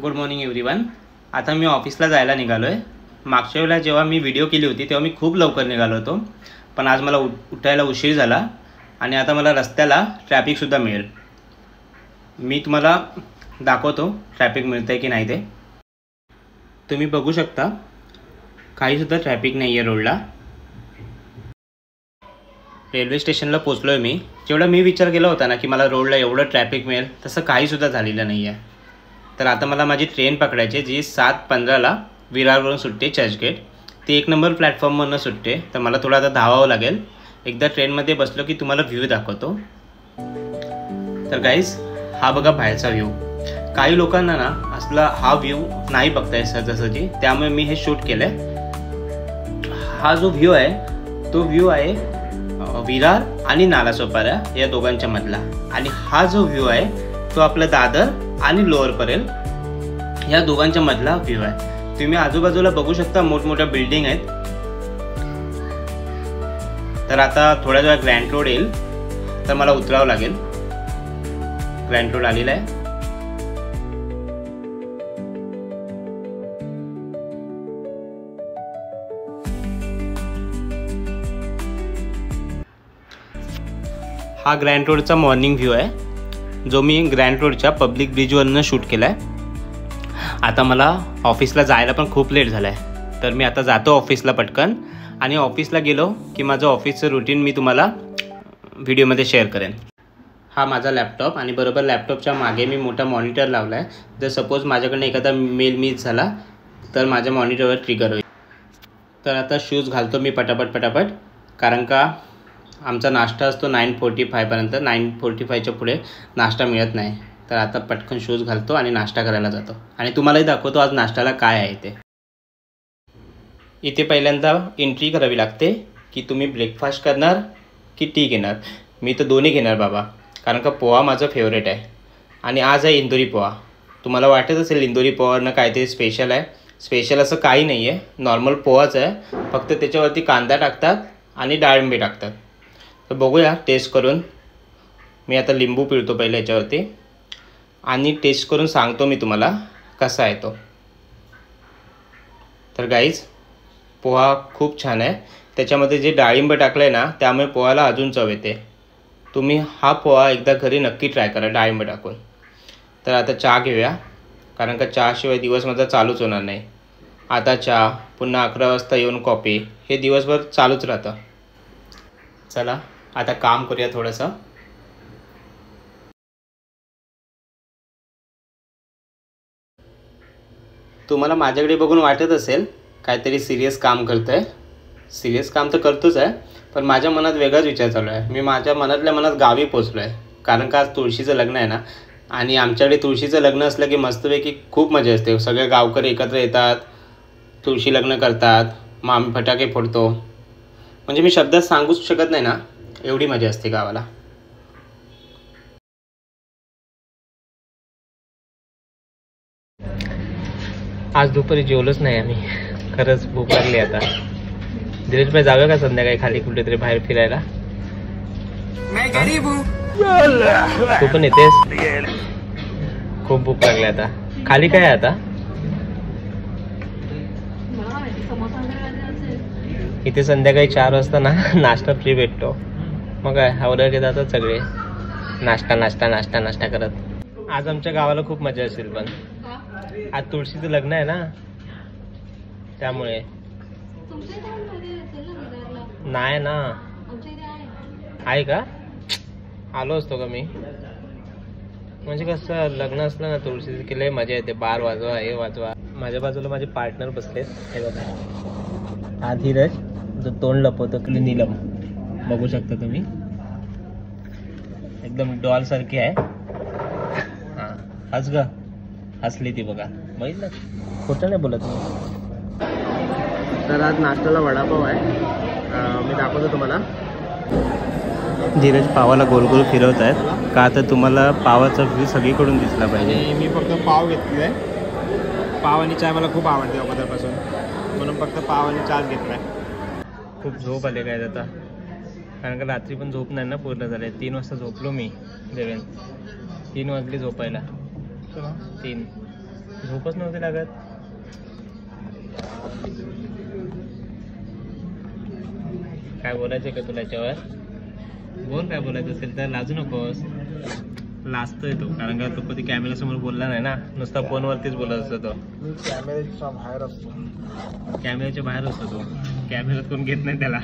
Good morning everyone. आता मी ऑफिसला जायला निघालो आहे. मागच्या वेळेला जेव्हा मी व्हिडिओ केली होती तेव्हा मी खूप लवकर निघालो होतो, पण आज मला उठायला उशीर झाला आणि आता मला रस्त्याला ट्रॅफिकसुद्धा मिळेल. मी तुम्हाला दाखवतो ट्रॅफिक मिळतं आहे की नाही ते. तुम्ही बघू शकता काहीसुद्धा ट्रॅफिक नाही आहे रोडला. रेल्वे स्टेशनला पोचलो आहे मी. जेवढा मी विचार केला होता ना की मला रोडला एवढं ट्रॅफिक मिळेल तसं काहीसुद्धा झालेलं नाही आहे. तर आता मला माझी ट्रेन पकडायची जी 7:15ला विरारवरून सुटते चर्चगेट. ती 1 नंबर प्लॅटफॉर्मवरून सुटते. तर मला थोडं आता धावावं लागेल. एकदा ट्रेनमध्ये बसलो की तुम्हाला व्ह्यू दाखवतो. तर गाईज हा बघा बाहेरचा व्ह्यू. काही लोकांना ना असला हा व्ह्यू नाही बघताय सहजासहजी, त्यामुळे मी हे शूट केलं आहे. हा जो व्ह्यू आहे तो व्ह्यू आहे विरार आणि नालासोपारा या दोघांच्या मधला, आणि हा जो व्ह्यू आहे तो आपला दादर आणि लोअर परेल या दोघांच्या मधला व्ह्यू आहे. तुम्ही आजूबाजूला बघू शकता मोठमोठ्या बिल्डिंग आहेत. तर आता थोड्या वेळा ग्रँड रोड येईल तर मला उतरावं लागेल. ग्रँड रोड आलेला आहे. हा ग्रँड रोडचा मॉर्निंग व्ह्यू आहे जो मी ग्रँड रोडच्या पब्लिक ब्रिजवरनं शूट केला आहे. आता मला ऑफिसला जायला पण खूप लेट झाला आहे, तर मी आता जातो ऑफिसला पटकन, आणि ऑफिसला गेलो की माझं ऑफिसचं रुटीन मी तुम्हाला व्हिडिओमध्ये शेअर करेन. हा माझा लॅपटॉप, आणि बरोबर लॅपटॉपच्या मागे मी मोठा मॉनिटर लावला आहे. जर सपोज माझ्याकडनं एखादा मेल मिस झाला तर माझ्या मॉनिटरवर ट्रिगर होईल. तर आता शूज घालतो मी पटापट, कारण का आमचा नाश्ता असतो 9:45पर्यंत. 9:45च्या पुढे नाश्ता मिळत नाही. तर आता पटकन शूज घालतो आणि नाश्ता करायला जातो, आणि तुम्हालाही दाखवतो आज नाश्त्याला काय आहे ते. इथे पहिल्यांदा एंट्री करावी लागते की तुम्ही ब्रेकफास्ट करणार की टी घेणार. मी तर दोन्ही घेणार बाबा, कारण का पोहा माझं फेवरेट आहे, आणि आज आहे इंदोरी पोहा. तुम्हाला वाटत असेल इंदोरी पोहावरनं काहीतरी स्पेशल आहे. स्पेशल असं काही नाही आहे, नॉर्मल पोहाच आहे, फक्त त्याच्यावरती कांदा टाकतात आणि डाळिंबे टाकतात. तर बघूया टेस्ट करून. मी आता लिंबू पिळतो पहिले याच्यावरती, आणि टेस्ट करून सांगतो मी तुम्हाला कसा आहे तो. तर गाईज पोहा खूप छान आहे. त्याच्यामध्ये जे डाळिंब टाकलं आहे ना त्यामुळे पोहाला अजून चव येते. तुम्ही हा पोहा एकदा घरी नक्की ट्राय करा डाळिंब टाकून. तर आता चहा घेऊया, कारण का चहाशिवाय दिवस माझा चालूच होणार नाही. आता चहा, पुन्हा 11 वाजता येऊन कॉफी, हे दिवसभर चालूच राहतं. चला आता काम करूया थोडंसं. तुम्हाला माझ्याकडे बघून वाटत असेल काहीतरी सिरियस काम करतो आहे. सिरियस काम तर करतोच आहे, पण माझ्या मनात वेगळाच विचार चालू आहे. मी माझ्या मनातल्या मनात गावी पोचलो आहे, कारण का आज तुळशीचं लग्न आहे ना, आणि आमच्याकडे तुळशीचं लग्न असलं की मस्तपैकी खूप मजा असते. सगळे गावकरी एकत्र येतात, तुळशी लग्न करतात, मग आम्ही फटाके फोडतो. म्हणजे मी शब्दात सांगूच शकत नाही ना, एवढी मजा असते गावाला. आज दुपारी जेवलोच नाही आम्ही, खरंच भूक लागली आता. दिनेशभाई जाऊया का संध्याकाळी खाली कुठेतरी बाहेर फिरायला? तू पण येतेस? खूप भूक लागली आता. खाली काय आहे आता? इथे संध्याकाळी 4 वाजता ना नाश्ता फ्री भेटतो. मग काय ऑर्डर जातात सगळे नाश्ता करत. आज आमच्या गावाला खूप मजा असेल, पण आज तुळशीचं लग्न आहे ना त्यामुळे. नाही ना, आहे का? आलो असतो का मी? म्हणजे कसं लग्न असलं ना तुळशीचं की लय मजा येते. बार वाजवा, हे वाजवा. माझ्या बाजूला माझे पार्टनर बसलेत. हे बघा, हा धीरज जो तोंड लपवतो की नीलम, बघू शकता तुम्ही. एकदम डॉल सारखी आहे. हा हस ग, हसली ती बघा, बघितलं? खोटं नाही बोलत मी. तर आज नाश्त्याला वडापाव आहे. मी दाखवतो तुम्हाला. धीरज पावाला गोल गोल फिरवत आहेत का, तर तुम्हाला पावाचा व्ह्यू सगळीकडून दिसला पाहिजे. मी फक्त पाव घेतलेला आहे. पाव आणि चाय मला खूप आवडते अगोदरपासून, म्हणून फक्त पाव आणि चहाच घेतला आहे. खूप झोप आले काय आता, कारण का रात्री पण झोप नाही ना पूर्ण झाले. 3 वाजता झोपलो मी. 3 वाजली झोपायला. 3 झोपच नव्हती लागत. काय बोलायचं का तुला याच्यावर? बोल, काय बोलायचं असेल तर. लाजू नकोस. लाजतोय तो कारण का तो कधी कॅमेरा समोर बोलला नाही ना, नुसता फोनवरतीच बोलत असतो तो. कॅमेऱ्याच्या बाहेर असतो. कॅमेऱ्याच्या बाहेर असतो तो. कॅमेऱ्यात कोण घेत नाही त्याला.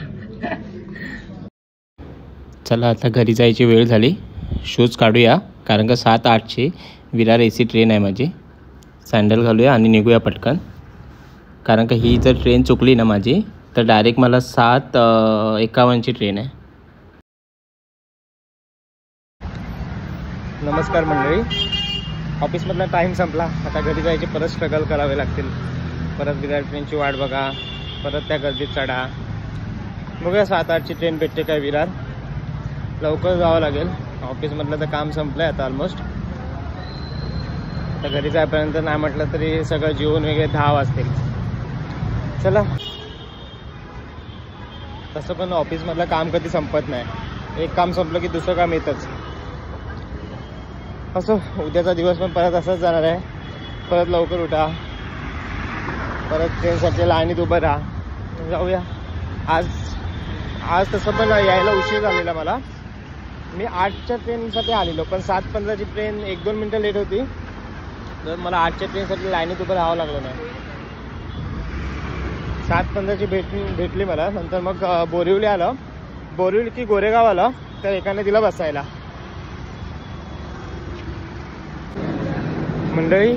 चला आता घरी जायची वेळ झाली. शूज काढूया कारण का 7:08ची विरार AC ट्रेन आहे माझी. सँडल घालूया आणि निघूया पटकन, कारण का ही जर ट्रेन चुकली ना माझी तर डायरेक्ट मला 7:51ची ट्रेन आहे. नमस्कार मंडळी. ऑफिसमधला टाईम संपला. आता घरी जायचे परत स्ट्रगल करावे लागतील. परत विरार ट्रेनची वाट बघा, परत त्या गर्दीत चढा. बघूया 7:08ची ट्रेन भेटते काय विरार. लवकर जावं लागेल. ऑफिसमधलं तर काम संपलं आहे आता ऑलमोस्ट. आता घरी जायपर्यंत नाही म्हटलं तरी सगळं जेवण वगैरे 10 वाजतील. चला. तसं पण ऑफिसमधलं काम कधी संपत नाही. एक काम संपलं की दुसरं काम येतच. असं उद्याचा दिवस पण परत असंच जाणार आहे. परत लवकर उठा, परत ट्रेनसाठी लाईनीत उभं राहा. जाऊया. आज तसं पण यायला उशीर झालेला मला. मी 8च्या ट्रेनसाठी आलेलो, पण 7:15ची ट्रेन 1-2 मिनटं लेट होती. तर मला 8च्या ट्रेनसाठी लाईनीत उभं राहावं लागलं नाही. 7:15ची भेटली मला. नंतर मग बोरिवली आलं. बोरिवली की गोरेगाव आलं, तर एकाने दिला बसायला. मंडळी,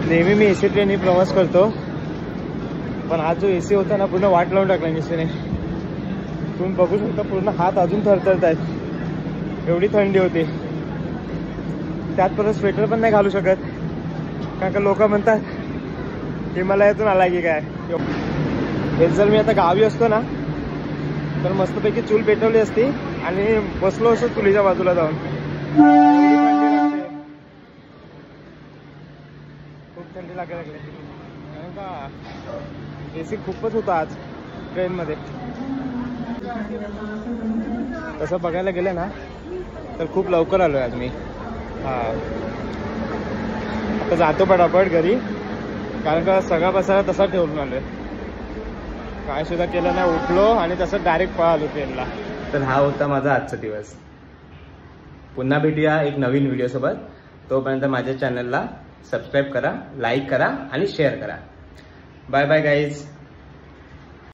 नेहमी मी AC ट्रेननी प्रवास करतो, पण आज जो AC होता ना पूर्ण वाट लावून टाकला निश्चितने. तुम्ही बघू शकता पूर्ण हात अजून थरथरत आहेत. एवढी थंडी होती. त्यात परत स्वेटर पण नाही घालू शकत कारण का लोक म्हणतात हिमालयातून आला की काय. हेच जर मी आता गावी असतो ना तर मस्तपैकी चूल पेटवली असती आणि बसलो असतो चुलीच्या बाजूला जाऊन. खूप थंडी लागायला लागली कारण का AC खूपच होता आज ट्रेनमध्ये. तसं बघायला गेलं ना तर खूप लवकर आलो आहे आज मी. आता जातो पटापट घरी कारण का सगळा बसायला तसा ठेवून आलोय. काय सुद्धा केलं नाही. उठलो आणि तसं डायरेक्ट पळालो ट्रेनला. तर हा होता माझा आजचा दिवस. पुन्हा भेटूया एक नवीन व्हिडिओसोबत. तोपर्यंत माझ्या चॅनलला सबस्क्राईब करा, लाईक करा आणि शेअर करा. Bye bye guys.